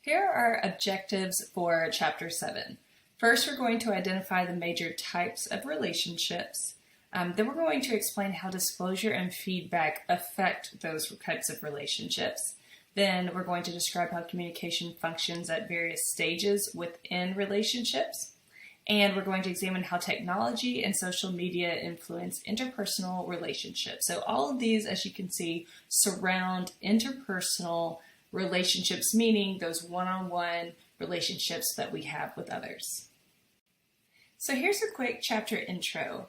Here are objectives for Chapter 7. First, we're going to identify the major types of relationships. Then we're going to explain how disclosure and feedback affect those types of relationships. Then we're going to describe how communication functions at various stages within relationships. And we're going to examine how technology and social media influence interpersonal relationships. So all of these, as you can see, surround interpersonal relationships, meaning those one-on-one relationships that we have with others. So here's a quick chapter intro.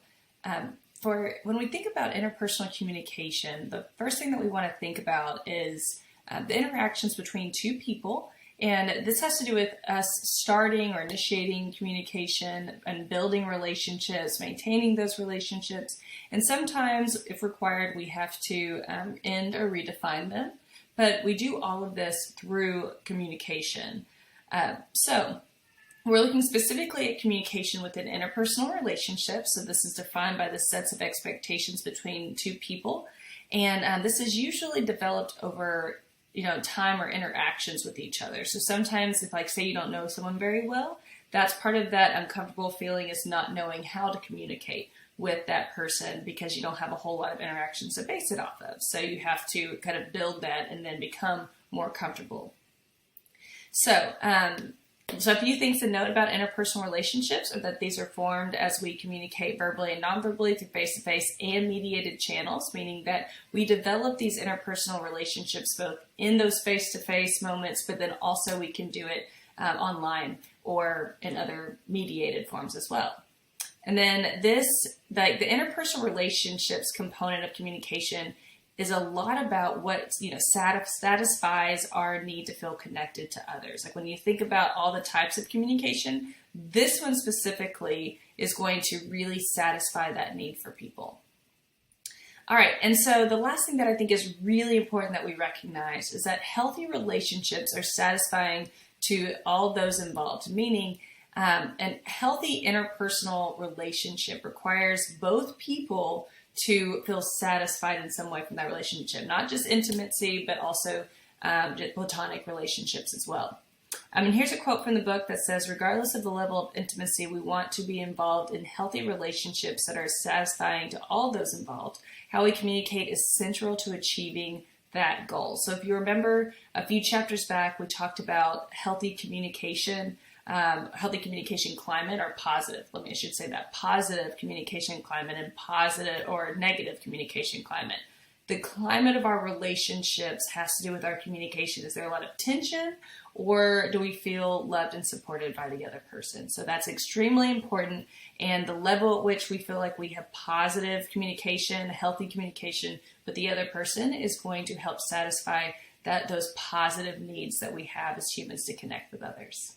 For when we think about interpersonal communication, the first thing that we want to think about is the interactions between two people. And this has to do with us starting or initiating communication and building relationships, maintaining those relationships. And sometimes, if required, we have to end or redefine them. But we do all of this through communication. So we're looking specifically at communication within interpersonal relationships. So this is defined by the sets of expectations between two people. And this is usually developed over time or interactions with each other. So sometimes if, say you don't know someone very well, that's part of that uncomfortable feeling is not knowing how to communicate with that person because you don't have a whole lot of interactions to base it off of. So you have to kind of build that and then become more comfortable. So a few things to note about interpersonal relationships are that these are formed as we communicate verbally and non-verbally through face-to-face and mediated channels, meaning that we develop these interpersonal relationships both in those face-to-face moments, but then also we can do it online or in other mediated forms as well. And then the interpersonal relationships component of communication is a lot about what satisfies our need to feel connected to others. Like when you think about all the types of communication, this one specifically is going to really satisfy that need for people. All right, and so the last thing that I think is really important that we recognize is that healthy relationships are satisfying to all those involved, meaning a healthy interpersonal relationship requires both people to feel satisfied in some way from that relationship, not just intimacy, but also platonic relationships as well. Here's a quote from the book that says, regardless of the level of intimacy, we want to be involved in healthy relationships that are satisfying to all those involved. How we communicate is central to achieving that goal. So if you remember a few chapters back, we talked about healthy communication climate or positive. I should say that positive communication climate and positive or negative communication climate. The climate of our relationships has to do with our communication. Is there a lot of tension or do we feel loved and supported by the other person? So that's extremely important. And the level at which we feel like we have positive communication, healthy communication with the other person is going to help satisfy those positive needs that we have as humans to connect with others.